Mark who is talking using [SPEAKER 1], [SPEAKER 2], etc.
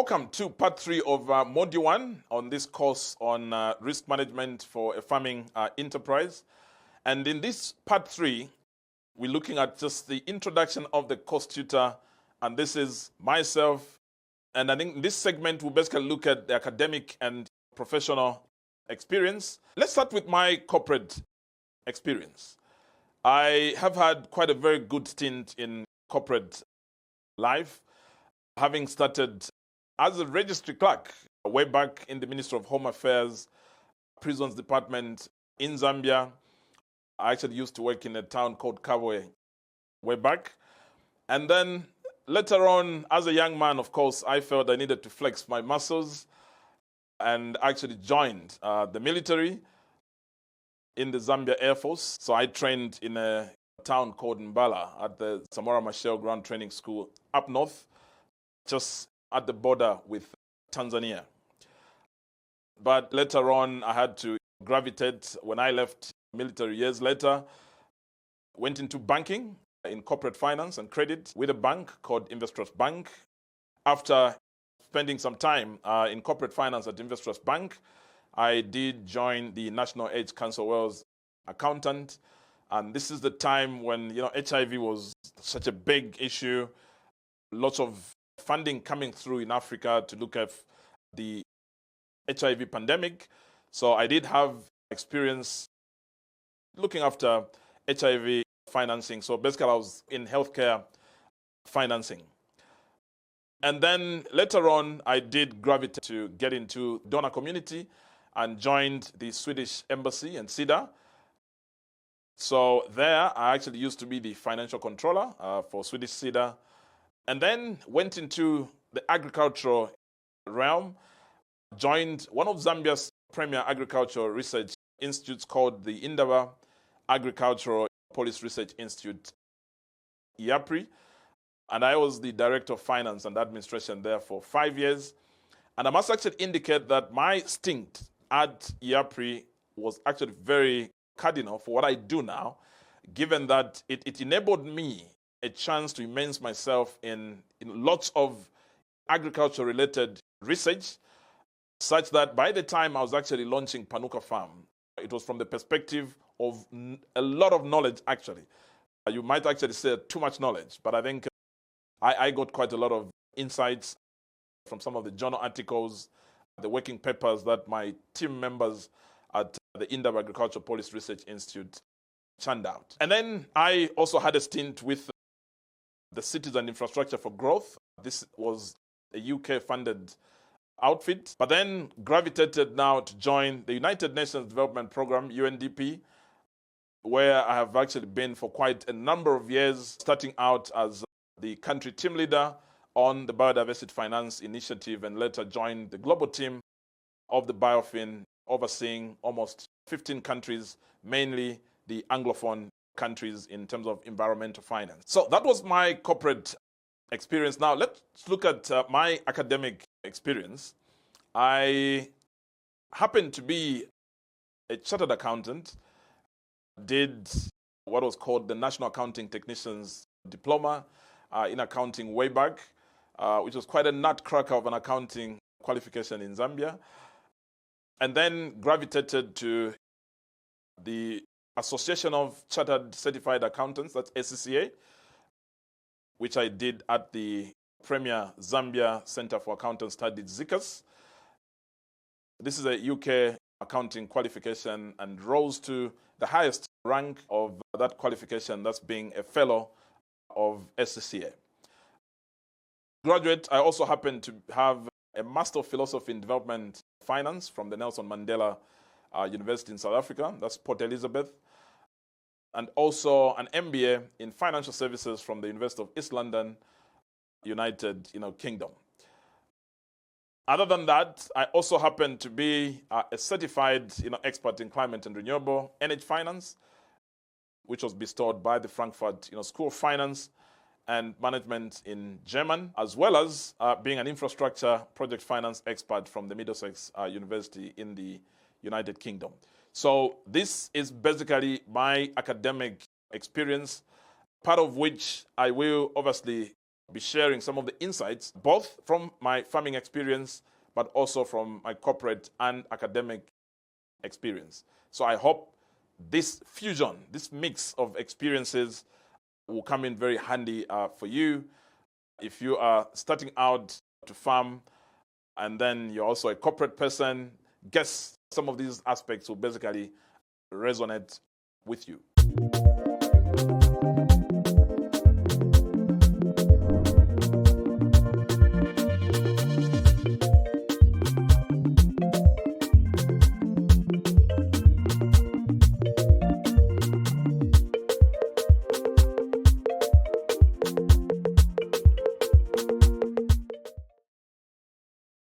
[SPEAKER 1] Welcome to part 3 of Module 1 on this course on risk management for a farming enterprise. And in this part 3, we're looking at just the introduction of the course tutor. And this is myself. And I think in this segment, we'll basically look at the academic and professional experience. Let's start with my corporate experience. I have had quite a very good stint in corporate life, having started as a registry clerk way back in the Ministry of Home Affairs, Prisons Department in Zambia. I actually used to work in a town called Kabwe way back. And then later on, as a young man, of course, I felt I needed to flex my muscles and actually joined the military in the Zambia Air Force. So I trained in a town called Mbala at the Samora Machel Ground Training School up north, just at the border with Tanzania. But later on, I had to gravitate. When I left military years later, went into banking in corporate finance and credit with a bank called Investrust Bank. After spending some time in corporate finance at Investrust Bank, I did join the National AIDS Council Wales accountant. And this is the time when HIV was such a big issue, lots of funding coming through in Africa to look at the HIV pandemic. So I did have experience looking after HIV financing. So basically I was in healthcare financing. And then later on, I did gravitate to get into donor community and joined the Swedish Embassy and SIDA. So there, I actually used to be the financial controller for Swedish SIDA. And then went into the agricultural realm, joined one of Zambia's premier agricultural research institutes called the Indaba Agricultural Policy Research Institute, IAPRI. And I was the director of finance and administration there for 5 years. And I must actually indicate that my stint at IAPRI was actually very cardinal for what I do now, given that it enabled me a chance to immerse myself in lots of agriculture-related research, such that by the time I was actually launching Panuka Farm, it was from the perspective of a lot of knowledge, actually. You might actually say too much knowledge, but I think I got quite a lot of insights from some of the journal articles, the working papers that my team members at the Indaba Agricultural Policy Research Institute churned out. And then I also had a stint with the Cities and Infrastructure for Growth. This was a UK-funded outfit, but then gravitated now to join the United Nations Development Programme, UNDP, where I have actually been for quite a number of years, starting out as the country team leader on the Biodiversity Finance Initiative, and later joined the global team of the Biofin, overseeing almost 15 countries, mainly the Anglophone countries in terms of environmental finance. So that was my corporate experience. Now let's look at my academic experience. I happened to be a chartered accountant, did what was called the National Accounting Technician's Diploma in accounting way back, which was quite a nutcracker of an accounting qualification in Zambia, and then gravitated to the Association of Chartered Certified Accountants, that's ACCA, which I did at the Premier Zambia Center for Accounting Studies, ZICAS. This is a UK accounting qualification and rose to the highest rank of that qualification, that's being a fellow of ACCA. Graduate, I also happen to have a Master of Philosophy in Development Finance from the Nelson Mandela University in South Africa, that's Port Elizabeth, and also an MBA in Financial Services from the University of East London, United Kingdom. Other than that, I also happen to be a certified expert in climate and renewable energy finance, which was bestowed by the Frankfurt School of Finance and Management in German, as well as being an infrastructure project finance expert from the Middlesex University in the United Kingdom. So this is basically my academic experience, part of which I will obviously be sharing some of the insights, both from my farming experience, but also from my corporate and academic experience. So I hope this fusion, this mix of experiences will come in very handy for you. If you are starting out to farm and then you're also a corporate person, guess some of these aspects will basically resonate with you.